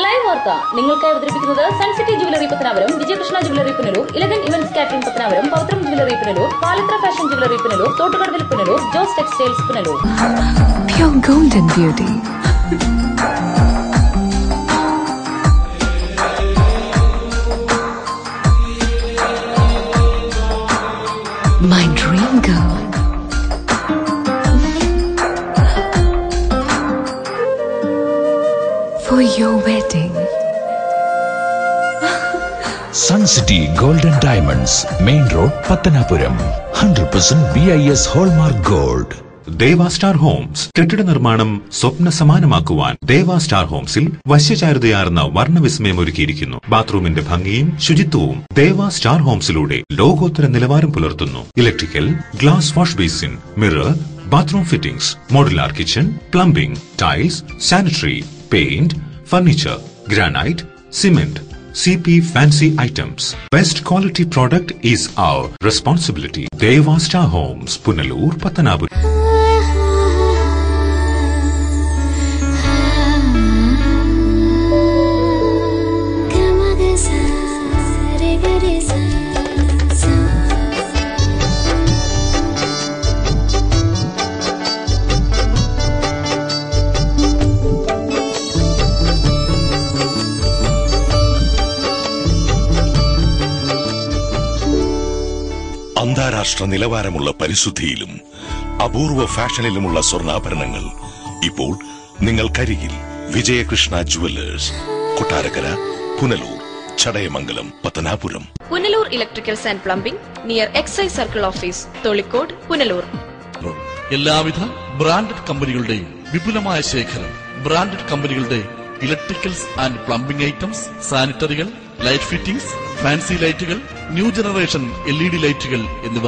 Live വാർത്ത നിങ്ങൾക്കായി അവതരിപ്പിക്കുന്നത് Suncity jewellery Pathanapuram, Vijayakrishna jewellery Punalur, elegant events catering Pathanapuram, Pavithram jewellery Punalur, Palathra fashion jewellery Punalur, Thottukadavil Punalur, Jose textiles Punalur. Pure golden beauty. My dream girl. For your wedding. Sun City Golden Diamonds, Main Road, Pattanapuram. 100% BIS Hallmark Gold. Deva star Holmes കെട്ടിട നിർമ്മാണം സ്വപ്ന സമാനമാക്കുവാൻ ദേവ star ഹോംസിൽ വശ്യചാരുതയാർന്ന വർണ്ണവിസ്മയം ഒരുക്കിയിരിക്കുന്നു. ബാത്റൂമിന്റെ ഭംഗിയും ശുചിത്വവും ദേവ star ഹോംസിലൂടെ ലോകോത്തര നിലവാരം പുലർത്തുന്നു. Electrical, glass wash basin, mirror, bathroom fittings, modular kitchen, plumbing, tiles, sanitary, paint, furniture, granite, cement, CP fancy items. Best quality product is our responsibility. Deva Star Homes, Punalur, Pattanapuram. അന്താരാഷ്ട്ര നിലവാരമുള്ള പരിശുദ്ധിയിലും അപൂർവ ഫാഷനിലുമുള്ള സ്വർണ്ണാഭരണങ്ങൾ ഇപ്പോൾ നിങ്ങൾക്കരികിൽ. Vijayakrishna jewellers, Kottarakkara, Punalur, Chadayamangalam, Pathanapuram. Punalur electricals and plumbing near excise circle office, Tholicode, Punalur. എല്ലാവിധ branded കമ്പനികളുടെയും വിപുലമായ ശേഖരം. ബ്രാൻഡഡ് കമ്പനികളുടെ ഇലക്ട്രിക്കൽസ് ആൻഡ് പ്ലംബിംഗ് ഐറ്റംസ്, സാനിറ്ററികൾ, ലൈറ്റ് ഫിറ്റിംഗ്സ്, ഫാൻസി ലൈറ്റുകൾ, ന്യൂ ജനറേഷൻ LED ലൈറ്റുകൾ എന്നിവ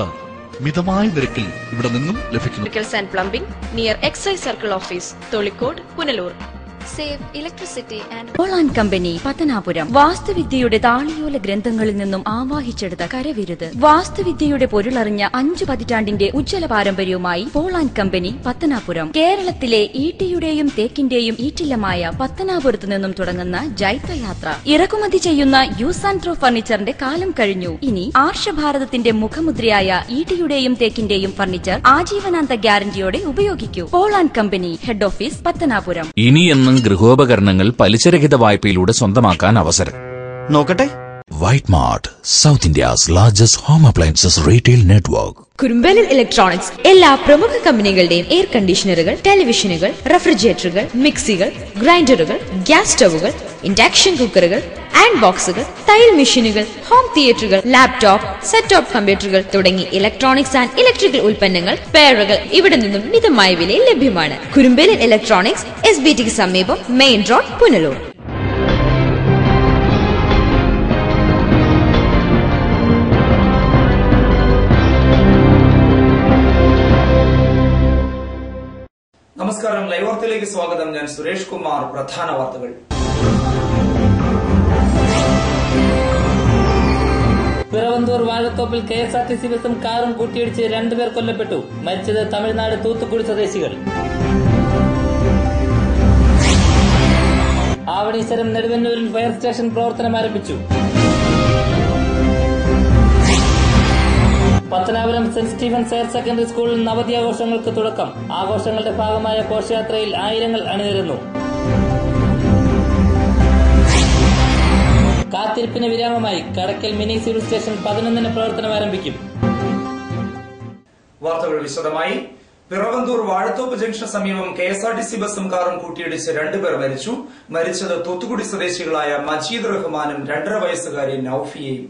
മിതമായ നിരക്കിൽ ഇവിടെ നിന്നും ലഭിക്കുന്നു. Electricals and plumbing near excise circle office, Tholicode, Punalur. Save electricity and Polan company Pathanapuram. വാസ്തുവിദ്യയുടെ താളിയോല ഗ്രന്ഥങ്ങളിൽ നിന്നും ആവാഹിച്ചെടുത്ത കരവിരുത്. വാസ്തുവിദ്യയുടെ പൊരുളറിഞ്ഞ 5 പതിറ്റാണ്ടിന്റെ ഉജ്ജ്വല പാരമ്പര്യവുമായി പോളാൻ കമ്പനി പത്തനാപുരം. കേരളത്തിലെ ഈട്ടിയുടെയും തേക്കിന്റെയും ഈറ്റില്ലമായ പത്തനാപുരത്ത് നിന്നും തുടങ്ങുന്ന ജൈത്രയാത്ര. ഇറക്കുമതി ചെയ്യുന്ന യൂസ് ആൻഡ് ത്രോ ഫർണിച്ചറിന്റെ കാലം കഴിഞ്ഞു. ഇനി ആർഷഭാരതത്തിന്റെ മുഖമുദ്രയായ ഈട്ടിയുടെയും തേക്കിന്റെയും ഫർണിച്ചർ ആജീവനാന്ത ഗ്യാരണ്ടിയോടെ ഉപയോഗിക്കൂ. Polan company, head office, Pathanapuram. ഇനിയെന്നും ഗൃഹോപകരണങ്ങൾ പലിശരഹിത വായ്പയിലൂടെ സ്വന്തമാക്കാൻ അവസരം. നോക്കട്ടെ. White mart, south India's largest home appliances retail network. Kurumbelil electronics എല്ലാ പ്രമുഖ കമ്പനികളുടെയും എയർ കണ്ടീഷണറുകൾ, ടെലിവിഷനുകൾ, റെഫ്രിജറേറ്ററുകൾ, മിക്സികൾ, ഗ്രൈൻഡറുകൾ, ഗ്യാസ് സ്റ്റവുകൾ, ഇൻഡക്ഷൻ കുക്കറുകൾ, ആൻഡ് ബോക്സുകൾ, തയ്യൽ മെഷീനുകൾ, ഹോം തിയേറ്ററുകൾ, ലാപ്ടോപ്പ്, സെറ്റ് ടോപ്പ് കമ്പ്യൂട്ടറുകൾ തുടങ്ങി ഇലക്ട്രോണിക്സ് ആൻഡ് ഇലക്ട്രിക്കൽ ഉൽപ്പന്നങ്ങൾ, പെയറുകൾ ഇവിടെ നിന്നും മിതമായ വിലയിൽ ലഭ്യമാണ്. കുറുമ്പലിൽ ഇലക്ട്രോണിക്സ്, SBTക്ക് സമീപം, മെയിൻ റോഡ്, പുനലൂർ. നമസ്കാരം, ലൈവ് വാർത്തയിലേക്ക് സ്വാഗതം. ഞാൻ സുരേഷ് കുമാർ. പ്രധാന വാർത്തകൾ. പിറവന്തൂർ വാഴത്തോപ്പിൽ KSRTC ബസും കാറും കൂട്ടിയിടിച്ച് 2 പേർ കൊല്ലപ്പെട്ടു. മരിച്ചത് തമിഴ്നാട് തൂത്തുക്കുടി സ്വദേശികൾ. ആവണീശ്വരം നെടുവന്നൂരിൽ ഫയർ സ്റ്റേഷൻ പ്രവർത്തനം ആരംഭിച്ചു. Pathanapuram saint Stephen's higher secondary സ്കൂളിൽ നവതി ആഘോഷങ്ങൾക്ക് തുടക്കം. ആഘോഷങ്ങളുടെ ഭാഗമായ ഘോഷയാത്രയിൽ ആയിരങ്ങൾ അണിനിരന്നു. കാത്തിരിപ്പിന് വിരാമമായി കടക്കൽ മിനി സിവിൽ സ്റ്റേഷൻ 11-ന് പ്രവർത്തനം ആരംഭിക്കും. വാർത്തകൾ വിശദമായി. പിറവന്തൂർ വാഴത്തോപ്പ് ജംഗ്ഷന് സമീപം KSRTC ബസും കാറും കൂട്ടിയിടിച്ച് 2 പേർ മരിച്ചു. മരിച്ചത് തൂത്തുക്കുടി സ്വദേശികളായ മജീദ് റഹ്മാനും 2.5 വയസ്സുകാരി നൌഫിയയും.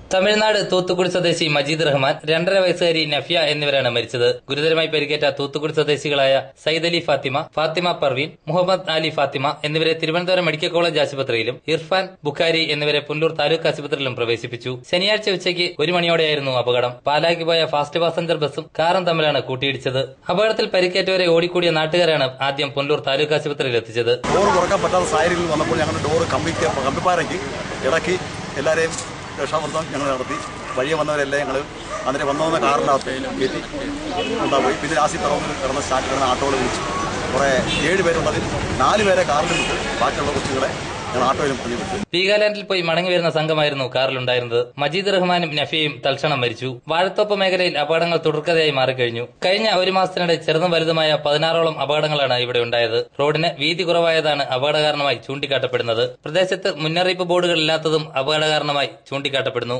തമിഴ്നാട് തൂത്തുക്കുടി സ്വദേശി മജീദ് റഹ്മാൻ, 2.5 വയസ്സുകാരി നഫിയ എന്നിവരാണ് മരിച്ചത്. ഗുരുതരമായി പരിക്കേറ്റ തൂത്തുക്കുടി സ്വദേശികളായ സയ്യിദ് അലി ഫാത്തിമ, ഫാത്തിമ പർവീൻ, മുഹമ്മദ് അലി ഫാത്തിമ എന്നിവരെ തിരുവനന്തപുരം മെഡിക്കൽ കോളേജ് ആശുപത്രിയിലും ഇർഫാൻ ബുഖാരി എന്നിവരെ പുനലൂർ താലൂക്ക് ആശുപത്രിയിലും പ്രവേശിപ്പിച്ചു. ശനിയാഴ്ച ഉച്ചയ്ക്ക് 1 മണിയോടെയായിരുന്നു അപകടം. പാലായ്ക്ക് പോയ ഫാസ്റ്റ് പാസഞ്ചർ ബസും കാറും തമ്മിലാണ് കൂട്ടിയിടിച്ചത്. അപകടത്തിൽ പരിക്കേറ്റവരെ ഓടിക്കൂടിയ നാട്ടുകാരാണ് ആദ്യം പുനലൂർ താലൂക്ക് ആശുപത്രിയിൽ എത്തിച്ചത്. ഡോർ തുറക്കാൻ പറ്റാത്ത സാഹചര്യങ്ങൾ വന്നപ്പോൾ ഞങ്ങളുടെ ഡോർ കമ്പിപ്പാറയ്ക്ക് ഇടയ്ക്ക് എല്ലാവരെയും രക്ഷാപ്രവർത്തനം ഞങ്ങൾ നടത്തി. വഴിയെ വന്നവരെല്ലാം ഞങ്ങൾ അതിനെ വന്ന കാറിനകത്ത് കയറ്റി കൊണ്ടുപോയി. പിന്നെ ലാസ്റ്റ് കിടന്ന സ്റ്റാൻഡ് കിടന്ന ആട്ടോകൾ വിളിച്ചു കുറേ 7 പേരുള്ളതിൽ 4 പേരെ കാറിൽ വിട്ട് ബാക്കിയുള്ള കൊച്ചുകളെ ഞങ്ങൾ ഓട്ടോയിലും വിട്ടു. വീഗാലാൻഡിൽ പോയി മടങ്ങി വരുന്ന സംഘമായിരുന്നു കാറിലുണ്ടായിരുന്നത്. മജീദ് റഹ്മാനും നഫിയയും തൽക്ഷണം മരിച്ചു. വാഴത്തോപ്പ് മേഖലയിൽ അപകടങ്ങൾ തുടർക്കഥയായി മാറിക്കഴിഞ്ഞു. കഴിഞ്ഞ ഒരു മാസത്തിനിടെ ചെറുതും വലുതുമായ 16ഓളം അപകടങ്ങളാണ് ഇവിടെ ഉണ്ടായത്. റോഡിന് വീതി കുറവായതാണ് അപകടകാരണമായി ചൂണ്ടിക്കാട്ടപ്പെടുന്നത്. പ്രദേശത്ത് മുന്നറിയിപ്പ് ബോർഡുകൾ ഇല്ലാത്തതും അപകടകാരണമായി ചൂണ്ടിക്കാട്ടപ്പെടുന്നു.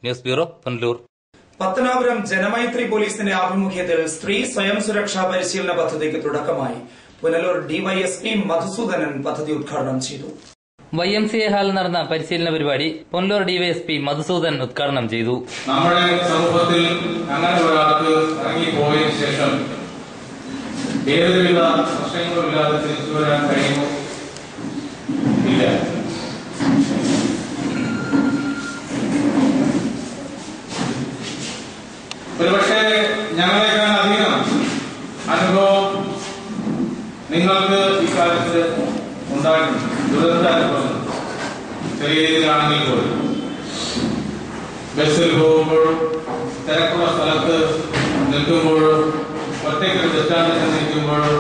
News bureau, Punalur. പത്തനാപുരം ജനമൈത്രി പോലീസിന്റെ ആഭിമുഖ്യത്തിൽ സ്ത്രീ സ്വയം സുരക്ഷാ പരിശീലന പദ്ധതിക്ക് തുടക്കമായി. പുനലൂർ ഡിവൈഎസ്പി മധുസൂദനൻ പദ്ധതി ഉദ്ഘാടനം ചെയ്തു. YMCA ഹാളിൽ നടന്ന പരിശീലന പരിപാടി പുനലൂർ ഡിവൈഎസ്പി മധുസൂദനൻ ഉദ്ഘാടനം ചെയ്തു. നമ്മുടെ സമൂഹത്തിൽ അങ്ങനെ ഒരാൾക്ക് ഇറങ്ങിപ്പോയതിനു ശേഷം ഏതൊരുവിധ പ്രശ്നങ്ങളുമില്ലാതെ തിരിച്ചു വരാൻ കഴിയുമോ? ഇല്ല. ഒരുപക്ഷെ ഞങ്ങളെക്കാൾ അധികം അനുഭവം നിങ്ങൾക്ക് ഇക്കാര്യത്തിൽ ഉണ്ടായിട്ടുണ്ട്. ദുരന്താനുഭവം ചെറിയ രീതിയിലാണെങ്കിൽ പോലും ബസ്സിൽ പോകുമ്പോഴും തിരക്കുള്ള സ്ഥലത്ത് നിൽക്കുമ്പോഴും ഒറ്റയ്ക്ക് ഡിസ്റ്റാൻസിൽ നിൽക്കുമ്പോഴും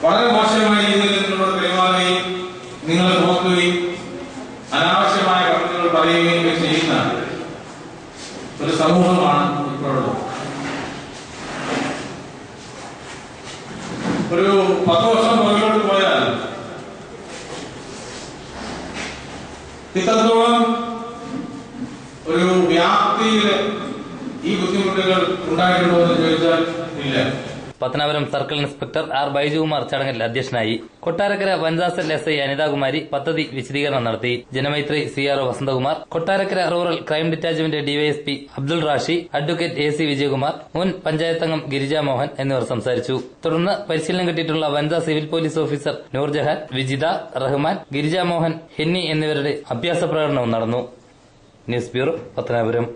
വളരെ മോശമായ രീതിയിൽ നിങ്ങളോട് പെരുമാറുകയും നിങ്ങളെ നോക്കുകയും അനാവശ്യമായ കമന്റുകൾ പറയുകയും ചെയ്യുന്ന ഒരു സമൂഹമാണ് ഇപ്പോഴുള്ളത്. ഒരു 10 വർഷം പുറകിലോട്ട് പോയാൽ ഇത്രത്തോളം ഒരു വ്യാപ്തിയിൽ ഈ ബുദ്ധിമുട്ടുകൾ ഉണ്ടായിട്ടുണ്ടോ എന്ന് ചോദിച്ചാൽ ഇല്ല. Pathanapuram circle inspector R Baijukumar ചടങ്ങിൽ അധ്യക്ഷനായി. കൊട്ടാരക്കര വനിതാ സെൽ SI അനിതാകുമാരി പദ്ധതി വിശദീകരണം നടത്തി. Janamaithri CRO Vasanthakumar, Kottarakkara rural crime detachment DYSP Abdul Rashi, advocate AC Vijayakumar, മുൻ പഞ്ചായത്തംഗം ഗിരിജ മോഹൻ എന്നിവർ സംസാരിച്ചു. തുടർന്ന് പരിശീലനം കിട്ടിയിട്ടുള്ള വനിതാ civil police officer Noorjahan, Vijitha, Rahman, Girija Mohan, Henny എന്നിവരുടെ അഭ്യാസ പ്രകടനവും നടന്നു. News bureau, Pathanapuram.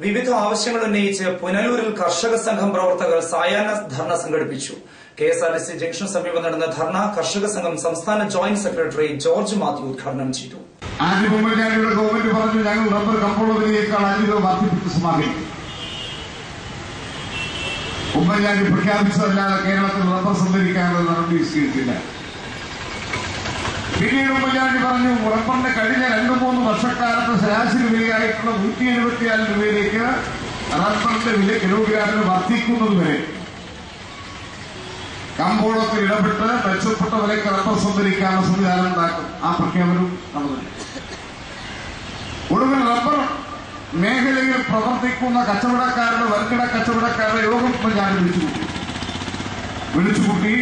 വിവിധ ആവശ്യങ്ങൾ ഉന്നയിച്ച് പുനലൂരിൽ കർഷക സംഘം പ്രവർത്തകർ സായാഹ്ന ധർണ സംഘടിപ്പിച്ചു. KSRTC ജംഗ്ഷന് സമീപം നടന്ന ധർണ കർഷക സംഘം സംസ്ഥാന ജോയിന്റ് സെക്രട്ടറി ജോർജ് മാത്യു ഉദ്ഘാടനം ചെയ്തു. ആദ്യം ഉമ്മൻചാണ്ടിയുടെ ഗവൺമെന്റ് പറഞ്ഞു ഞങ്ങൾ റബ്ബർ കമ്പോളത്തിനേക്കാൾ 5 രൂപ വർദ്ധിപ്പിച്ച് സമാഹരിക്കും. ഉമ്മൻചാണ്ടി പ്രഖ്യാപിച്ചതല്ലാതെ കേരളത്തിൽ റബ്ബർ സംഭരിക്കാനുള്ള നടപടി സ്വീകരിച്ചില്ല. പിന്നീട് ഉമ്മൻചാണ്ടി പറഞ്ഞു റബ്ബറിന്റെ കഴിഞ്ഞ 2-3 വർഷക്കാലത്ത് ശരാശരി വിലയായിട്ടുള്ള 174 രൂപയിലേക്ക് റബ്ബറിന്റെ വില കിലോഗ്രാമിന് വർദ്ധിക്കുന്നതുവരെ കമ്പോളത്തിൽ ഇടപെട്ട് മെച്ചപ്പെട്ട വിലയ്ക്ക് റബ്ബർ സംഭരിക്കാനുള്ള സംവിധാനം ഉണ്ടാക്കും. ആ പ്രഖ്യാപനം നടന്നു. ഒടുവിൽ റബ്ബർ മേഖലയിൽ പ്രവർത്തിക്കുന്ന കച്ചവടക്കാരുടെ വൻകിട കച്ചവടക്കാരുടെ യോഗം ഉമ്മൻചാണ്ടി വിളിച്ചുകൂട്ടി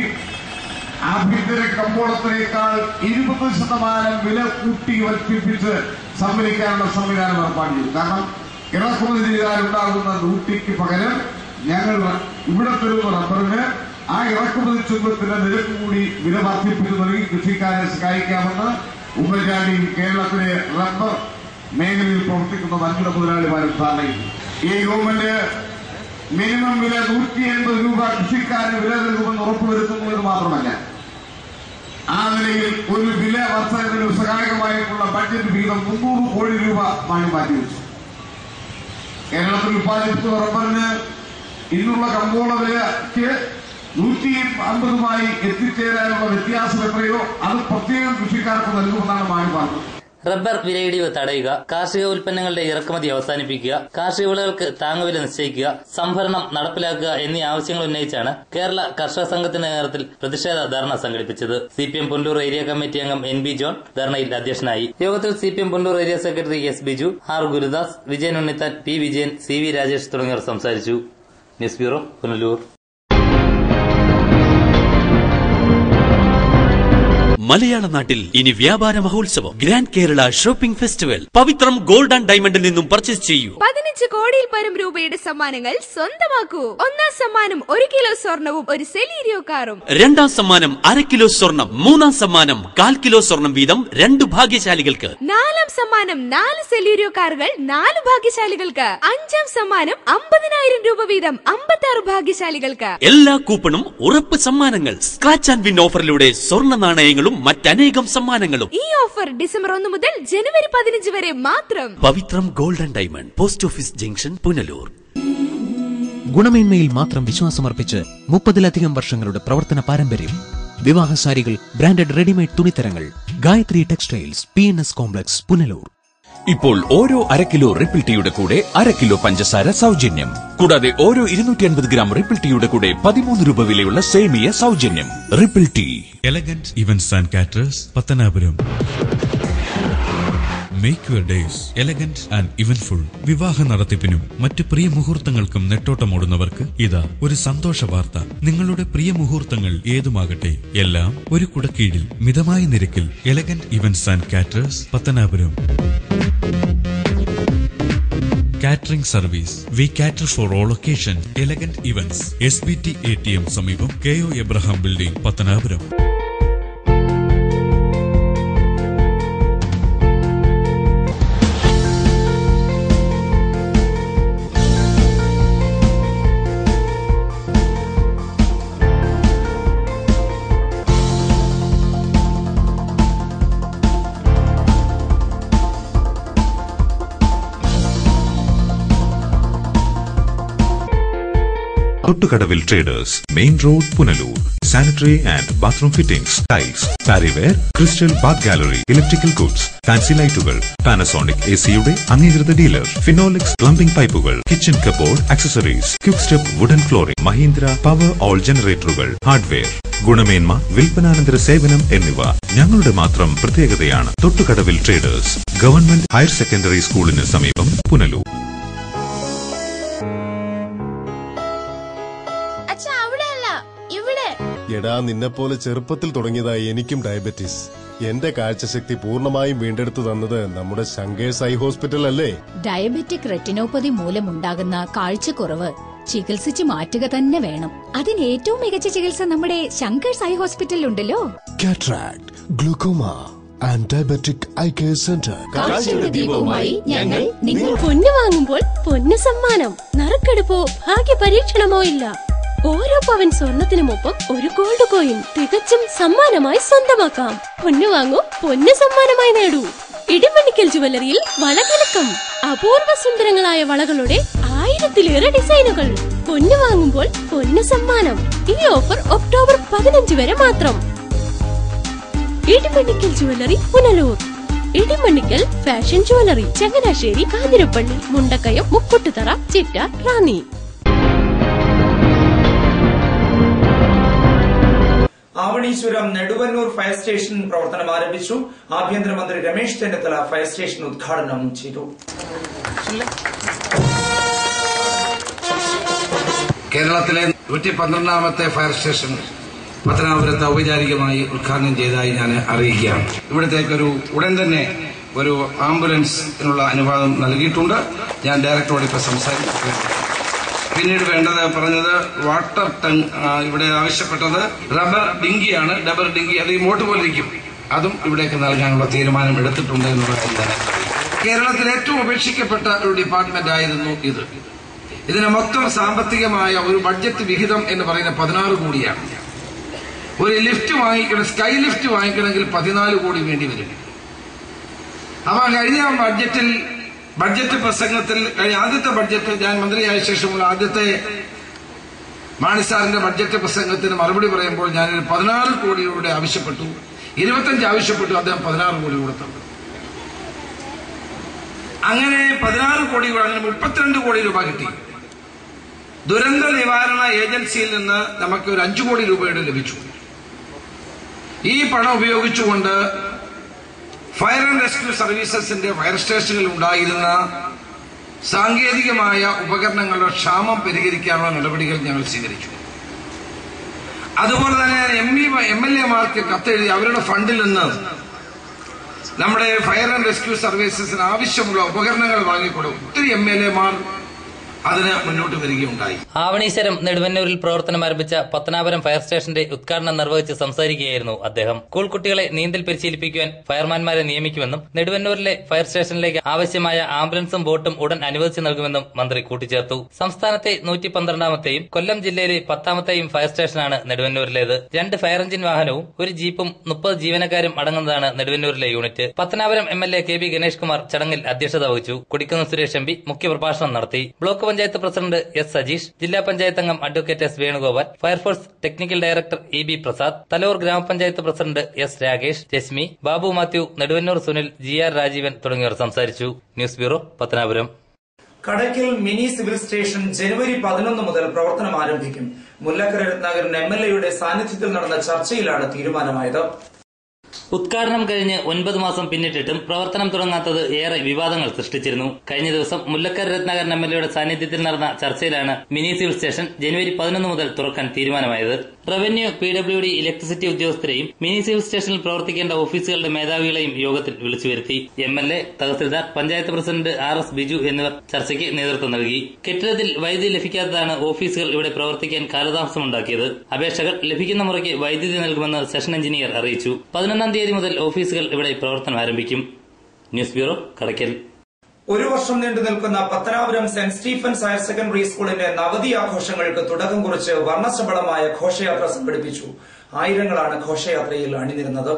ആഭ്യന്തര കമ്പോളത്തിനേക്കാൾ 20% വില കൂട്ടി വർദ്ധിപ്പിച്ച് സംഭരിക്കാനുള്ള സംവിധാനം ഏർപ്പാട് ചെയ്തു. കാരണം ഇറക്കുമതി ചെയ്താലുണ്ടാകുന്ന ഡ്യൂട്ടിക്ക് പകരം ഞങ്ങൾ ഇവിടെ തരുന്ന റബ്ബറിന് ആ ഇറക്കുമതി ചുങ്കത്തിന്റെ നിരക്ക് കൂടി വില വർദ്ധിപ്പിച്ചു നൽകി കൃഷിക്കാരെ സഹായിക്കാമെന്ന് ഉമ്മൻചാണ്ടി കേരളത്തിലെ റബ്ബർ മേഖലയിൽ പ്രവർത്തിക്കുന്ന വൻകിട മുതലാളിമാരും ധാരണ ചെയ്തു. ഈ ഗവൺമെന്റ് മിനിമം വില 180 രൂപ കൃഷിക്കാരന് വില നൽകുമെന്ന് ഉറപ്പുവരുത്തുന്നത് മാത്രമല്ല, ആ നിലയിൽ ഒരു വില വർധനത്തിന് സഹായകമായിട്ടുള്ള ബഡ്ജറ്റ് വിഹിതം 300 കോടി രൂപ മാറ്റിവെച്ചു. കേരളത്തിൽ ഉത്പാദിപ്പിക്കുന്ന റബ്ബറിന് ഇന്നുള്ള കമ്പോള വിലയ്ക്ക് 150 എത്തിച്ചേരാനുള്ള വ്യത്യാസം എത്രയോ അത് പ്രത്യേകം കൃഷിക്കാർക്ക് നൽകുമെന്നാണ് മാണി പറഞ്ഞത്. റബ്ബർ വിലയിടിവ് തടയുക, കാർഷിക ഉൽപ്പന്നങ്ങളുടെ ഇറക്കുമതി അവസാനിപ്പിക്കുക, കാർഷിക വിളകൾക്ക് താങ്ങുവില നിശ്ചയിക്കുക, സംഭരണം നടപ്പിലാക്കുക എന്നീ ആവശ്യങ്ങൾ ഉന്നയിച്ചാണ് കേരള കർഷക സംഘത്തിന്റെ നേതൃത്വത്തിൽ പ്രതിഷേധ ധർണ സംഘടിപ്പിച്ചത്. CPM പുനലൂർ ഏരിയ കമ്മിറ്റി അംഗം NB ജോൺ ധർണയിൽ അധ്യക്ഷനായി. യോഗത്തിൽ CPM Punalur area secretary S Biju, R Gurudas, Vijayan Unnithan, P Vijayan, CV Rajesh തുടങ്ങിയവർ സംസാരിച്ചു. News bureau, Punalur. മലയാള നാട്ടിൽ ഇനി വ്യാപാര മഹോത്സവം grand Kerala shopping festival. Pavithram gold and ഡയമണ്ടിൽ നിന്നും പർച്ചേസ് ചെയ്യൂ. 15 കോടിയിൽ പരം രൂപയുടെ സമ്മാനങ്ങൾ സ്വന്തമാക്കൂ. 1ാം സമ്മാനം 1 കിലോ സ്വർണവും 1 സെലീരിയോ കാറും. 2ാം സമ്മാനം 1/2 കിലോ സ്വർണം. 3ാം സമ്മാനം 1/4 കിലോ സ്വർണം വീതം 2 ഭാഗ്യശാലികൾക്ക്. 4ാം സമ്മാനം 4 സെലീരിയോ കാറുകൾ 4 ഭാഗ്യശാലികൾക്ക്. 5ാം സമ്മാനം 50,000 രൂപ വീതം 56 ഭാഗ്യശാലികൾക്ക്. എല്ലാ കൂപ്പണും ഉറപ്പ് സമ്മാനങ്ങൾ. സ്ക്രാച്ച് ആൻഡ് വിൻ ഓഫറിലൂടെ സ്വർണ്ണ നാണയങ്ങളും മറ്റനേകം സമ്മാനങ്ങളും. ഈ ഓഫർ ഡിസംബർ 1 മുതൽ ജനുവരി 15 വരെ മാത്രം. Pavithram gold and diamond, post office junction, Punalur. ഗുണമേന്മയിൽ മാത്രം വിശ്വാസമർപ്പിച്ച് 30-ലധികം വർഷങ്ങളുടെ പ്രവർത്തന പാരമ്പര്യം. വിവാഹസാരികൾ, ബ്രാൻഡഡ് റെഡിമെയ്ഡ് തുണിത്തരങ്ങൾ. Gayathri textiles, PNS complex, Punalur. ഇപ്പോൾ ഓരോ അര കിലോ റിപ്പിൾ ടീയുടെ കൂടെ അര കിലോ പഞ്ചസാര സൗജന്യം. കൂടാതെ ഓരോ 250 ഗ്രാം റിപ്പിൾ ടീയുടെ കൂടെ 13 രൂപ വിലയുള്ള സേമിയ സൗജന്യം. Ripple tea. Elegant events and caterers, Pathanapuram. Make your days elegant and eventful. വിവാഹ നടത്തിപ്പിനും മറ്റ് പ്രിയ മുഹൂർത്തങ്ങൾക്കും നെട്ടോട്ടമോടുന്നവർക്ക് ഇതാ ഒരു സന്തോഷ വാർത്ത. നിങ്ങളുടെ പ്രിയ മുഹൂർത്തങ്ങൾ ഏതുമാകട്ടെ, എല്ലാം ഒരു കുടക്കീഴിൽ മിതമായ നിരക്കിൽ. Elegant events and caterers, Pathanapuram. Catering service. We cater for all occasion. Elegant events, SBT ATM സമീപം, KO Abraham building, Pathanapuram. Thottukadavil traders, main road, Punalur. Sanitary and bathroom fittings, tiles, Parryware, crystal bath gallery, electrical goods, fancy ലൈറ്റുകൾ, Panasonic AC-യുടെ അംഗീകൃത dealer, Finolex plumbing പൈപ്പുകൾ, kitchen cupboard accessories, quick step wooden flooring, Mahindra Powerol ജനറേറ്ററുകൾ, hardware. ഗുണമേന്മ, വിൽപ്പനാനന്തര സേവനം എന്നിവ ഞങ്ങളുടെ മാത്രം പ്രത്യേകതയാണ്. Thottukadavil traders, government higher secondary സ്കൂളിന് സമീപം, പുനലൂർ. എടാ, നിന്നെപ്പോലെ ചെറുപ്പത്തിൽ തുടങ്ങിയതായി എനിക്കും ഡയബറ്റീസ്. എന്റെ കാഴ്ചശക്തി പൂർണ്ണമായും വീണ്ടെടുത്തു തന്നത് നമ്മുടെ ശങ്കേഴ്സ് ഐ ഹോസ്പിറ്റൽ അല്ലേ? ഡയബറ്റിക് റെറ്റിനോപ്പതി മൂലമുണ്ടാകുന്ന കാഴ്ചക്കുറവ് ചികിത്സിച്ച് മാറ്റുക തന്നെ വേണം. അതിന് ഏറ്റവും മികച്ച ചികിത്സ നമ്മുടെ ശങ്കേഴ്സ് ഐ ഹോസ്പിറ്റലിലുണ്ടല്ലോ. Cataract, glaucoma and diabetic eye care centre. കാഴ്ചയുടെ ദീപവുമായി ഞങ്ങൾ നിങ്ങൾ പൊന്നു വാങ്ങുമ്പോൾ പൊന്നു സമ്മാനം. നറുക്കെടുപ്പോ ഭാഗ്യ പരീക്ഷണമോ ഇല്ല. ഓരോ പവൻ സ്വർണത്തിനുമൊപ്പം ഒരു ഗോൾഡ് കോയിൻ തികച്ചും സമ്മാനമായി സ്വന്തമാക്കാം. പൊന്നു വാങ്ങൂ, പൊന്നു സമ്മാനമായി നേടൂ. ഇടിമണിക്കൽ ജുവലറിയിൽ വളകലക്കം. അപൂർവ സുന്ദരങ്ങളായ വളകളുടെ 1000-ലേറെ ഡിസൈനുകൾ. പൊന്നു വാങ്ങുമ്പോൾ പൊന്നു സമ്മാനം. ഈ ഓഫർ ഒക്ടോബർ 15 വരെ മാത്രം. Idimannickal jewellery, Punalur. Idimannickal fashion jewellery, Changanassery, Kanjirappally, Mundakayam, Mukkoottuthara, Chitta, Ranni. Avaneeswaram Neduvannoor fire station പ്രവർത്തനം ആരംഭിച്ചു. ആഭ്യന്തരമന്ത്രി രമേശ് ചെന്നിത്തല ഫയർ സ്റ്റേഷൻ ഉദ്ഘാടനം ചെയ്തു. കേരളത്തിലെ 112ാമത്തെ ഫയർ സ്റ്റേഷൻ പത്തനാപുരത്ത് ഔപചാരികമായി ഉദ്ഘാടനം ചെയ്തതായി ഞാൻ അറിയിക്കുകയാണ്. ഇവിടത്തേക്കൊരു ഉടൻ തന്നെ ഒരു ആംബുലൻസിനുള്ള അനുവാദം നൽകിയിട്ടുണ്ട്. ഞാൻ ഡയറക്ടറോട് ഇപ്പോൾ സംസാരിച്ചു. പിന്നീട് വേണ്ടത് പറഞ്ഞത് വാട്ടർ ടാങ്ക്, ഇവിടെ ആവശ്യപ്പെട്ടത് റബ്ബർ ഡിങ്കിയാണ്. റബ്ബർ ഡിങ്കി അത് ഈ മോട്ട് പോലെ ഇരിക്കും, അതും ഇവിടേക്ക് നൽകാനുള്ള തീരുമാനം എടുത്തിട്ടുണ്ട് എന്നുള്ള കാര്യം. കേരളത്തിൽ ഏറ്റവും ഉപേക്ഷിക്കപ്പെട്ട ഒരു ഡിപ്പാർട്ട്മെന്റ് ആയിരുന്നു ഇത്. ഇതിന് മൊത്തം സാമ്പത്തികമായ ഒരു ബഡ്ജറ്റ് വിഹിതം എന്ന് പറയുന്നത് 16 കോടിയാണ്. ഒരു ലിഫ്റ്റ് വാങ്ങിക്കണം, സ്കൈ ലിഫ്റ്റ് വാങ്ങിക്കണമെങ്കിൽ 14 കോടി വേണ്ടി വരും. അപ്പൊ കഴിഞ്ഞ ബഡ്ജറ്റ് പ്രസംഗത്തിൽ, ആദ്യത്തെ ബഡ്ജറ്റ് ഞാൻ മന്ത്രിയായ ശേഷമുള്ള ആദ്യത്തെ മാണിസാറിന്റെ ബഡ്ജറ്റ് പ്രസംഗത്തിന് മറുപടി പറയുമ്പോൾ ഞാനൊരു 16 കോടി രൂപയുടെ ആവശ്യപ്പെട്ടു. 25 ആവശ്യപ്പെട്ടു, അദ്ദേഹം 16 കോടി കൊടുത്തു. അങ്ങനെ 16 കോടി, അങ്ങനെ 32 കോടി രൂപ കിട്ടി. ദുരന്ത നിവാരണ ഏജൻസിയിൽ നിന്ന് നമുക്ക് ഒരു 5 കോടി രൂപയുടെ ലഭിച്ചു. ഈ പണം ഉപയോഗിച്ചുകൊണ്ട് ഫയർ ആൻഡ് റെസ്ക്യൂ സർവീസസിന്റെ ഫയർ സ്റ്റേഷനിൽ ഉണ്ടായിരുന്ന സാങ്കേതികമായ ഉപകരണങ്ങളുടെ ക്ഷാമം പരിഹരിക്കാനുള്ള നടപടികൾ ഞങ്ങൾ സ്വീകരിച്ചു. അതുപോലെ തന്നെ MLA-മാർക്ക് കത്തെഴുതി അവരുടെ ഫണ്ടിൽ നിന്ന് നമ്മുടെ ഫയർ ആൻഡ് റെസ്ക്യൂ സർവീസസിന് ആവശ്യമുള്ള ഉപകരണങ്ങൾ വാങ്ങിക്കൊടുക്കും. ഒത്തിരി MLA-മാർ അതിന് മുന്നോട്ട് വരികയുണ്ടായി. ആവണീശ്വരം നെടുവന്നൂരിൽ പ്രവർത്തനം ആരംഭിച്ച പത്തനാപുരം ഫയർ സ്റ്റേഷന്റെ ഉദ്ഘാടനം നിർവഹിച്ച് സംസാരിക്കുകയായിരുന്നു അദ്ദേഹം. സ്കൂൾ കുട്ടികളെ നീന്തൽ പരിശീലിപ്പിക്കുവാൻ ഫയർമാൻമാരെ നിയമിക്കുമെന്നും നെടുവന്നൂരിലെ ഫയർ സ്റ്റേഷനിലേക്ക് ആവശ്യമായ ആംബുലൻസും ബോട്ടും ഉടൻ അനുവദിച്ചു നൽകുമെന്നും മന്ത്രി കൂട്ടിച്ചേർത്തു. സംസ്ഥാനത്തെ 112ാമത്തെയും കൊല്ലം ജില്ലയിലെ 10ാമത്തെയും ഫയർ സ്റ്റേഷനാണ് നെടുവന്നൂരിലേത്. 2 ഫയർ എഞ്ചിൻ വാഹനവും 1 ജീപ്പും 30 ജീവനക്കാരും അടങ്ങുന്നതാണ് നെടുവന്നൂരിലെ unit. Pathanapuram MLA KB Ganesh Kumar ചടങ്ങിൽ അധ്യക്ഷത വഹിച്ചു. കൊടിക്കുന്ന് സുരേഷ് MP മുഖ്യപ്രഭാഷണം നടത്തി. ബ്ലോക്ക് ഗ്രാമപഞ്ചായത്ത് പ്രസിഡന്റ് എസ് സജീഷ്, ജില്ലാ പഞ്ചായത്ത് അംഗം advocate S Venugopal, fire force technical director E B Prasad, Thaloor ഗ്രാമപഞ്ചായത്ത് president S Rakesh, Reshmi, Babu Mathew, Neduvannoor Sunil, G R Rajeevan തുടങ്ങിയവർ സംസാരിച്ചു. News bureau, Pathanapuram. Kadakkal mini civil station ജനുവരി 11 മുതൽ പ്രവർത്തനം ആരംഭിക്കും. മുല്ലക്കര രത്നാകരൻ MLA-യുടെ സാന്നിധ്യത്തിൽ നടന്ന ചർച്ചയിലാണ് തീരുമാനമായത്. ഉദ്ഘാടനം കഴിഞ്ഞ് 9 മാസം പിന്നിട്ടിട്ടും പ്രവർത്തനം തുടങ്ങാത്തത് ഏറെ വിവാദങ്ങൾ സൃഷ്ടിച്ചിരുന്നു. കഴിഞ്ഞ ദിവസം മുല്ലക്കര രത്നാകരൻ MLA-യുടെ സാന്നിധ്യത്തിൽ നടന്ന ചർച്ചയിലാണ് മിനി സിവിൽ സ്റ്റേഷൻ ജനുവരി 11 മുതൽ തുറക്കാൻ തീരുമാനമായത്. റവന്യൂ, PWD, ഇലക്ട്രിസിറ്റി ഉദ്യോഗസ്ഥരെയും മിനി സിവിൽ സ്റ്റേഷനിൽ പ്രവർത്തിക്കേണ്ട ഓഫീസുകളുടെ മേധാവികളെയും യോഗത്തിൽ വിളിച്ചു വരുത്തി. MLA, tahsildar, panchayat president RS Biju എന്നിവർ ചർച്ചയ്ക്ക് നേതൃത്വം നൽകി. കെട്ടിടത്തിൽ വൈദ്യുതി ലഭിക്കാത്തതാണ് ഓഫീസുകൾ ഇവിടെ പ്രവർത്തിക്കാൻ കാലതാമസമുണ്ടാക്കിയത്. അപേക്ഷകൾ ലഭിക്കുന്ന മുറയ്ക്ക് വൈദ്യുതി നൽകുമെന്ന് സെഷൻ എഞ്ചിനീയർ അറിയിച്ചു. 11 തീയതി മുതൽ ഓഫീസുകൾ ഇവിടെ പ്രവർത്തനം ആരംഭിക്കും. News bureau, Kadakkal. ഒരു വർഷം നീണ്ടു നിൽക്കുന്ന Pathanapuram saint Stephen's higher secondary സ്കൂളിന്റെ നവതി ആഘോഷങ്ങൾക്ക് തുടക്കം കുറിച്ച് വർണ്ണശബളമായ ഘോഷയാത്ര സംഘടിപ്പിച്ചു. ആയിരങ്ങളാണ് ഘോഷയാത്രയിൽ അണിനിരുന്നത്.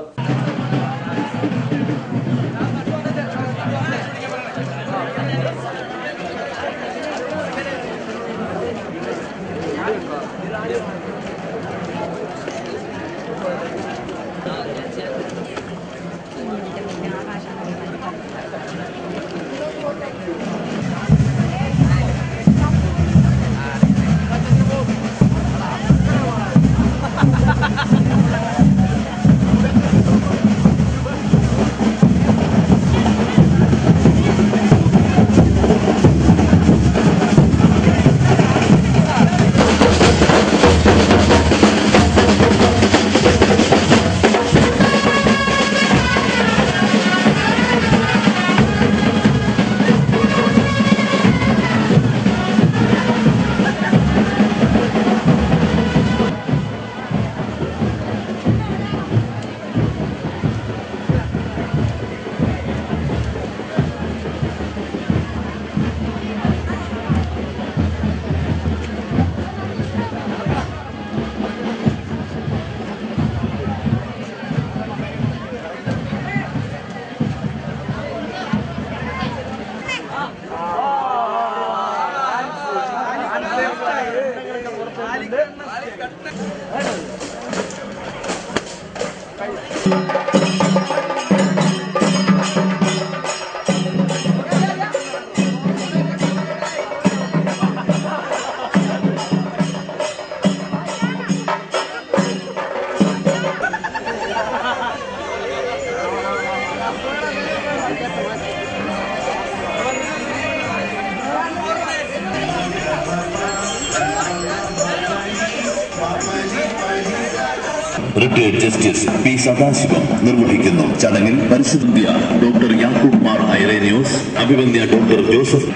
റിട്ടയർഡ് ജസ്റ്റിസ് പി സദാശിവം നിർവഹിക്കുന്നു. ചടങ്ങിൽ പരിശുദ്ധ ഡോക്ടർ യാക്കൂബ് മാർ ഐറേനിയോസ്, അഭിവന്ദ്യ ഡോക്ടർ ജോസഫ്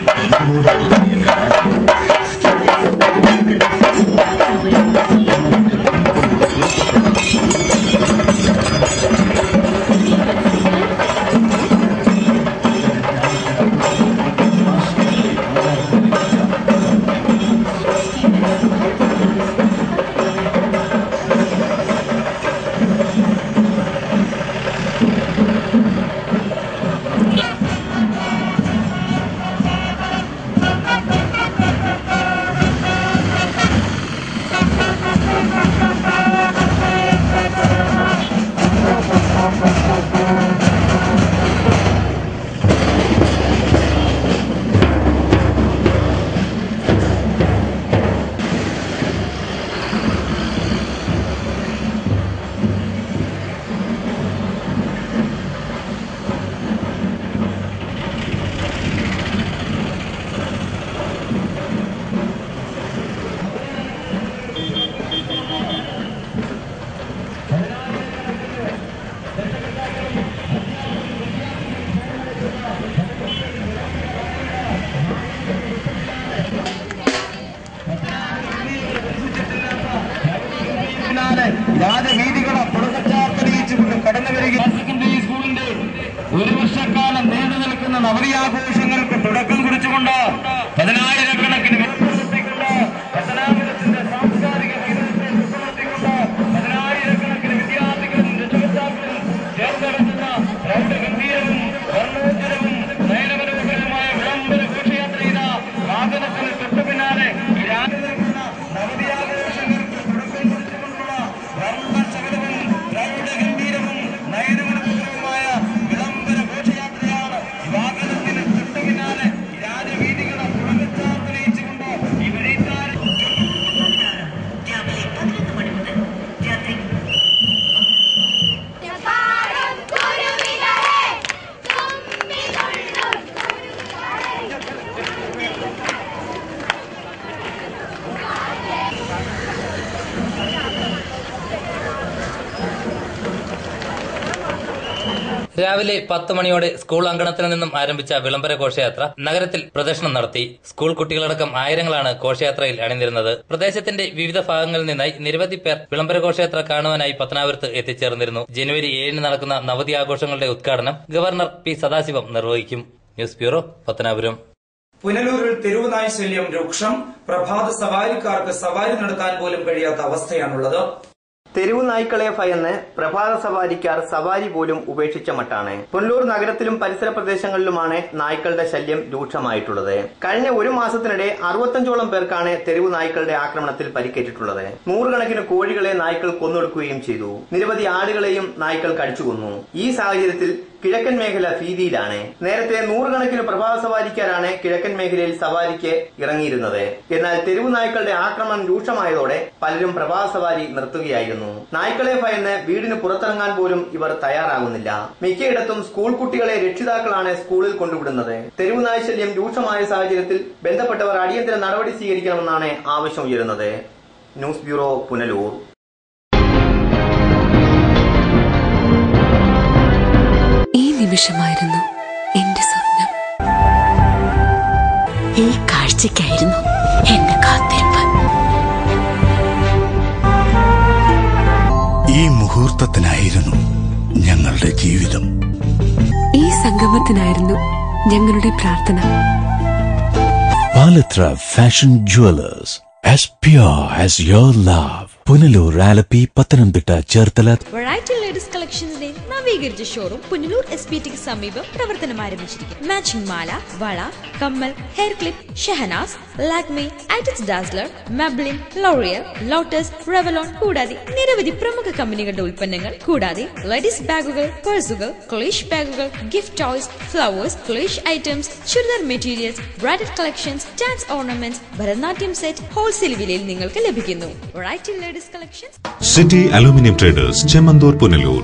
രാജവീതികളെ പുറകച്ചാർത്തണിയിച്ചുകൊണ്ട് കടന്നു വരിക സെക്കൻഡറി സ്കൂളിന്റെ ഒരു വർഷക്കാലം നീണ്ടു നിൽക്കുന്ന നവതിയാഘോഷങ്ങൾക്ക് തുടക്കം കുറിച്ചുകൊണ്ട് 10,000-കണക്കിന് പത്തനാപുരത്തിന്റെ സാംസ്കാരിക ജീവിതത്തെ സുഖപ്പെടുത്തിക്കൊണ്ട് 10,000-കണക്കിന് വിദ്യാർത്ഥികളും രക്ഷകർത്താക്കളും ചേർന്നിറങ്ങുന്ന പ്രൗഢഗംഭീരവും വർണ്ണോജ്വലവും നയനമനോഹരമായ വിളംബര ഘോഷയാത്രയില വാഹനത്തിന് തൊട്ട് രാവിലെ 10 മണിയോടെ സ്കൂൾ അങ്കണത്തിൽ നിന്നും ആരംഭിച്ച വിളംബര ഘോഷയാത്ര നഗരത്തിൽ പ്രദർശനം നടത്തി. സ്കൂൾ കുട്ടികളടക്കം ആയിരങ്ങളാണ് ഘോഷയാത്രയിൽ അണിനിരുന്നത്. പ്രദേശത്തിന്റെ വിവിധ ഭാഗങ്ങളിൽ നിന്നായി നിരവധി പേർ വിളംബര ഘോഷയാത്ര കാണുവാനായി പത്തനാപുരത്ത് എത്തിച്ചേർന്നിരുന്നു. ജനുവരി 7 നടക്കുന്ന നവതി ആഘോഷങ്ങളുടെ ഉദ്ഘാടനം ഗവർണർ പി സദാശിവം നിർവഹിക്കും. News bureau, Pathanapuram. പുനലൂരിൽ തെരുവുനായ ശല്യം രൂക്ഷം. പ്രഭാത സവാരിക്കാർക്ക് സവാരി നടത്താൻ പോലും കഴിയാത്ത അവസ്ഥയാണുള്ളത്. തെരുവു നായ്ക്കളെ ഭയന്ന് പ്രഭാത സവാരിക്കാർ സവാരി പോലും ഉപേക്ഷിച്ച മട്ടാണ്. പുനലൂർ നഗരത്തിലും പരിസര പ്രദേശങ്ങളിലുമാണ് നായ്ക്കളുടെ ശല്യം രൂക്ഷമായിട്ടുള്ളത്. കഴിഞ്ഞ ഒരു മാസത്തിനിടെ 65ഓളം പേർക്കാണ് തെരുവു നായ്ക്കളുടെ ആക്രമണത്തിൽ പരിക്കേറ്റിട്ടുള്ളത്. 100 കണക്കിന് കോഴികളെ നായ്ക്കൾ കൊന്നൊടുക്കുകയും ചെയ്തു. നിരവധി ആടുകളെയും നായ്ക്കൾ കടിച്ചുകൊന്നു. ഈ സാഹചര്യത്തിൽ കിഴക്കൻ മേഖല ഭീതിയിലാണ്. നേരത്തെ 100 കണക്കിന് പ്രഭാത സവാരിക്കാരാണ് കിഴക്കൻ മേഖലയിൽ സവാരിക്ക് ഇറങ്ങിയിരുന്നത്. എന്നാൽ തെരുവു നായ്ക്കളുടെ ആക്രമണം രൂക്ഷമായതോടെ പലരും പ്രഭാത സവാരി നിർത്തുകയായിരുന്നു. നായ്ക്കളെ ഭയന്ന് വീടിന് പുറത്തിറങ്ങാൻ പോലും ഇവർ തയ്യാറാകുന്നില്ല. മിക്കയിടത്തും സ്കൂൾ കുട്ടികളെ രക്ഷിതാക്കളാണ് സ്കൂളിൽ കൊണ്ടുവിടുന്നത്. തെരുവു നായ ശല്യം രൂക്ഷമായ സാഹചര്യത്തിൽ ബന്ധപ്പെട്ടവർ അടിയന്തര നടപടി സ്വീകരിക്കണമെന്നാണ് ആവശ്യം ഉയരുന്നത്. News bureau, Punalur. ഈ നിമിഷമായിരുന്നു എന്റെ സ്വപ്നം. ഈ കാഴ്ചയ്ക്കായിരുന്നു എന്റെ കാത്തിരിപ്പ്. ഈ മുഹൂർത്തത്തിനായിരുന്നു ഞങ്ങളുടെ ജീവിതം. ഈ സംഗമത്തിനായിരുന്നു ഞങ്ങളുടെ പ്രാർത്ഥന. Palathra fashion jewellers, as pure as your love. Punalur, Alleppey, Pathanamthitta, Cherthala. Variety ladies കളക്ഷൻസിന്റെ നവീകരിച്ച ഷോറൂം പുനലൂർ SPTക്ക് സമീപം പ്രവർത്തനം ആരംഭിച്ചിരിക്കുന്നു. മാച്ചിങ് മാല, വള, കമ്മൽ, ഹെയർ ക്ലിപ്പ്, ഷെഹനാസ്, ലാക്മി, ആറ്റിക്സ് Dazzler, Maybelline, L'Oreal, Lotus, Revlon കൂടാതെ നിരവധി പ്രമുഖ കമ്പനികളുടെ ഉൽപ്പന്നങ്ങൾ. കൂടാതെ ലേഡീസ് ബാഗുകൾ, പേഴ്സുകൾ, ക്ലേഷ് ബാഗുകൾ, ഗിഫ്റ്റ് ടോയ്സ്, ഫ്ലവേഴ്സ്, ക്ലേഷ് items, churidar materials, bridal collections, dance ornaments, Bharatanatyam set wholesale വിലയിൽ നിങ്ങൾക്ക് ലഭിക്കുന്നു. Variety ladies collections. City aluminium traders, Chemmanthoor, Punalur.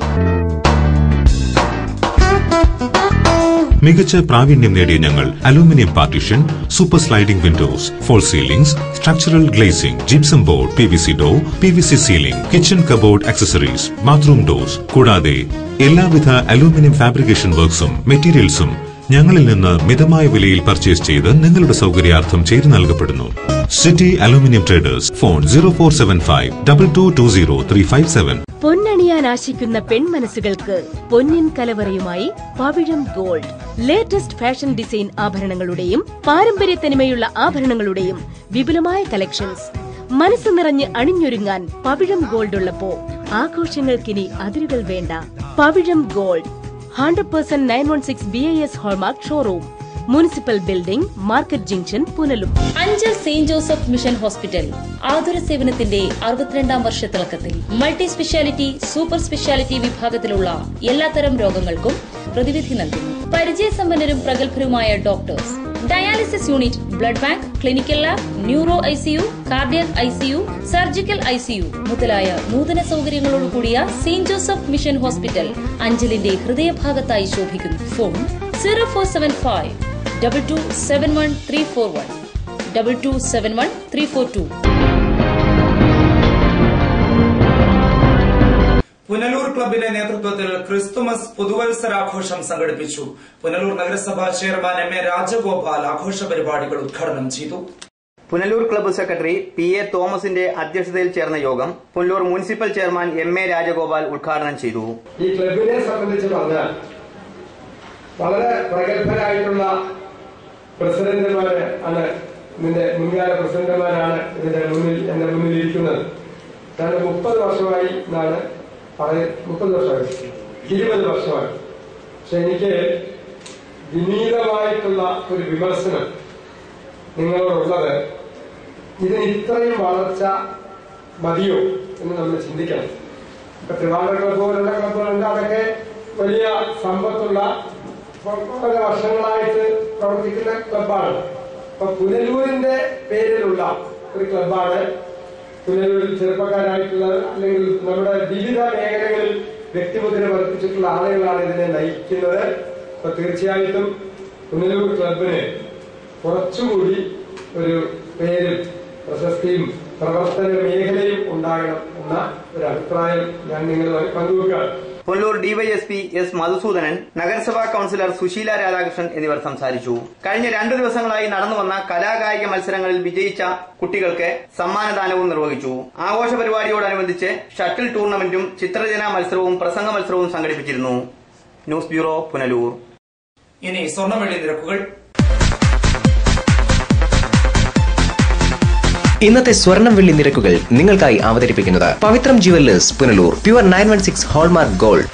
മികച്ച പ്രാവീണ്യം നേടിയ ഞങ്ങൾ aluminium partition, super sliding windows, false ceilings, structural glazing, gypsum board, PVC door, PVC ceiling, kitchen cupboard accessories, bathroom doors കൂടാതെ എല്ലാവിധ aluminium fabrication വർക്ക്സും മെറ്റീരിയൽസും ഞങ്ങളിൽ നിന്ന് മിതമായ വിലയിൽ പർച്ചേസ് ചെയ്ത് നിങ്ങളുടെ സൗകര്യാർത്ഥം ചെയ്തു നൽകപ്പെടുന്നു. City aluminium traders. ഫോൺ 0475 2220 357. പൊന്നണിയാൻ ആശിക്കുന്ന പെൺമനസ്സുകൾക്ക് പൊന്നിൻ കലവറയുമായി പവിഴം ഗോൾഡ്. ലേറ്റസ്റ്റ് ഫാഷൻ ഡിസൈൻ ആഭരണങ്ങളുടെയും പാരമ്പര്യത്തനിമയുള്ള ആഭരണങ്ങളുടെയും വിപുലമായ കളക്ഷൻസ്. മനസ്സ് നിറഞ്ഞ് അണിഞ്ഞൊരുങ്ങാൻ പവിഴം ഗോൾഡ് ഉള്ളപ്പോ ആഘോഷങ്ങൾക്കിനി അതിരുകൾ വേണ്ട. Pavizham gold 100% 916 BIS hallmark showroom, municipal building, market junction, Punalur. Anchal saint Joseph mission hospital ആതുര സേവനത്തിന്റെ 62ാം വർഷത്തിളക്കത്തിൽ മൾട്ടി സ്പെഷ്യാലിറ്റി, സൂപ്പർ സ്പെഷ്യാലിറ്റി വിഭാഗത്തിലുള്ള എല്ലാത്തരം രോഗങ്ങൾക്കും പ്രതിവിധി നൽകുന്നു. പരിചയസമ്പന്നരും പ്രഗത്ഭരുമായ doctors, dialysis unit, blood bank, clinical lab, neuro ICU, cardiac ICU, surgical ICU മുതലായ നൂതന സൗകര്യങ്ങളോടുകൂടിയ സെയിന്റ് ജോസഫ് മിഷൻ ഹോസ്പിറ്റൽ അഞ്ചലിന്റെ ഹൃദയഭാഗത്തായി ശോഭിക്കുന്നു. ഫോൺ 0475 2271 341 2271 342. പുനലൂർ ക്ലബിന്റെ നേതൃത്വത്തിൽ ക്രിസ്തുമസ് പുതുവത്സരാഘോഷം സംഘടിപ്പിച്ചു. പുനലൂർ നഗരസഭാ ചെയർമാൻ MA രാജഗോപാൽ ആഘോഷ പരിപാടികൾ ഉദ്ഘാടനം ചെയ്തു. പുനലൂർ ക്ലബ്ബ് സെക്രട്ടറി PA തോമസിന്റെ അധ്യക്ഷതയിൽ ചേർന്ന യോഗം Punalur municipal chairman MA Rajagopal ഉദ്ഘാടനം ചെയ്തു. ഈ ക്ലബിനെ സംബന്ധിച്ച് പറഞ്ഞാൽ വളരെ പ്രഗത്ഭരായിട്ടുള്ള പ്രസിഡന്റുമാര് ആണ്, ഇതിന്റെ മുൻകാല പ്രസിഡന്റുമാരാണ് ഇതിന്റെ എന്റെ മുന്നിലിരിക്കുന്നത്. കാരണം 30 വർഷമായി എന്നാണ് 30 വർഷമായി 20 വർഷമായി. പക്ഷെ എനിക്ക് വിനീതമായിട്ടുള്ള ഒരു വിമർശനം നിങ്ങളോടുള്ളത്, ഇതിന് ഇത്രയും വളർച്ച മതിയോ എന്ന് നമ്മൾ ചിന്തിക്കണം. ഇപ്പൊ ട്രിവാൻഡ്രം ക്ലബ്ബ് പോലുള്ള ക്ലബ്ബുകളുണ്ട്, അതൊക്കെ വലിയ സമ്പത്തുള്ള വളരെ വർഷങ്ങളായിട്ട് പ്രവർത്തിക്കുന്ന ക്ലബ്ബാണ്. അപ്പൊ പുനലൂരിന്റെ പേരിലുള്ള ഒരു ക്ലബ്ബാണ്. പുനലൂരിൽ ചെറുപ്പക്കാരായിട്ടുള്ള അല്ലെങ്കിൽ നമ്മുടെ വിവിധ മേഖലകളിൽ വ്യക്തിമുദ്ര വർദ്ധിച്ചിട്ടുള്ള ആളുകളാണ് ഇതിനെ നയിക്കുന്നത്. അപ്പൊ തീർച്ചയായിട്ടും പുനലൂർ ക്ലബിന് കുറച്ചുകൂടി ഒരു പേരും പ്രശസ്തിയും പ്രവർത്തന മേഖലയും ഉണ്ടാകണം എന്ന ഒരു അഭിപ്രായം ഞാൻ നിങ്ങളുമായി പങ്കുവെക്കുകയാണ്. പുനലൂർ ഡിവൈഎസ്പി എസ് മധുസൂദനൻ, നഗരസഭാ കൌൺസിലർ സുശീല രാധാകൃഷ്ണൻ എന്നിവർ സംസാരിച്ചു. കഴിഞ്ഞ 2 ദിവസങ്ങളായി നടന്നുവന്ന കലാകായിക മത്സരങ്ങളിൽ വിജയിച്ച കുട്ടികൾക്ക് സമ്മാനദാനവും നിർവഹിച്ചു. ആഘോഷ പരിപാടിയോടനുബന്ധിച്ച് ഷട്ടിൽ ടൂർണമെന്റും ചിത്രരചനാ മത്സരവും പ്രസംഗ മത്സരവും സംഘടിപ്പിച്ചിരുന്നു. News bureau, Punalur. ഇനി സ്വർണ്ണവെള്ളി നിരക്കുകൾ. ഇന്നത്തെ സ്വർണം വെള്ളി നിരക്കുകൾ നിങ്ങൾക്കായി അവതരിപ്പിക്കുന്നത് Pavithram jewellers Punalur. Pure 916 hallmark gold.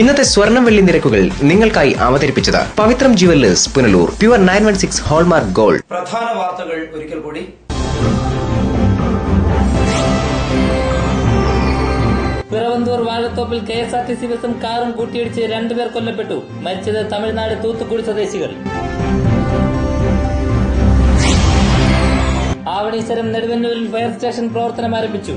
ഇന്നത്തെ സ്വർണം വെള്ളി നിരക്കുകൾ നിങ്ങൾക്കായി അവതരിപ്പിച്ചത് Pavithram jewellers Punalur. Pure 916 hallmark gold. പ്രധാന വാർത്തകൾ ഒരിക്കൽ കൂടി. പിറവന്തൂർ വാഴത്തോപ്പിൽ KSRTC ബസും കാറും കൂട്ടിയിടിച്ച് 2 പേർ കൊല്ലപ്പെട്ടു. മരിച്ചത് തമിഴ്നാട് തൂത്തുക്കുടി സ്വദേശികൾ. ആവണീശ്വരം നെടുവന്നൂരിൽ ഫയർ സ്റ്റേഷൻ പ്രവർത്തനം ആരംഭിച്ചു.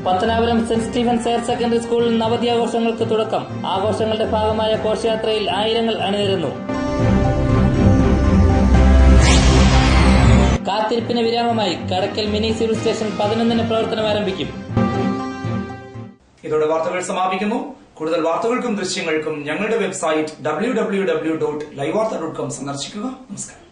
Pathanapuram saint Stephen's higher secondary സ്കൂളിൽ നവതി ആഘോഷങ്ങൾക്ക് തുടക്കം. ആഘോഷങ്ങളുടെ ഭാഗമായ ഘോഷയാത്രയിൽ ആയിരങ്ങൾ അണിനിരന്നു. കാത്തിരിപ്പിന് വിരാമമായി കടക്കൽ മിനി സിവിൽ സ്റ്റേഷൻ 11-ന് പ്രവർത്തനം ആരംഭിക്കും. ഇതോടെ വാർത്തകൾ സമാപിക്കുന്നു. കൂടുതൽ വാർത്തകൾക്കും ദൃശ്യങ്ങൾക്കും ഞങ്ങളുടെ വെബ്സൈറ്റ് www.livevarta.com സന്ദർശിക്കുക. നമസ്കാരം.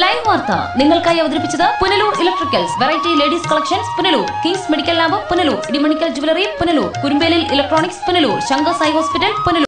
ലൈവ് വാർത്ത നിങ്ങൾക്കായി അവതരിപ്പിച്ചത് Punalur electricals, variety ladies collections Punalur, kings medical lab Punalur, Idimannickal jewellery Punalur, Kurumbelil electronics Punalur, Shankar Sai hospital Punalur.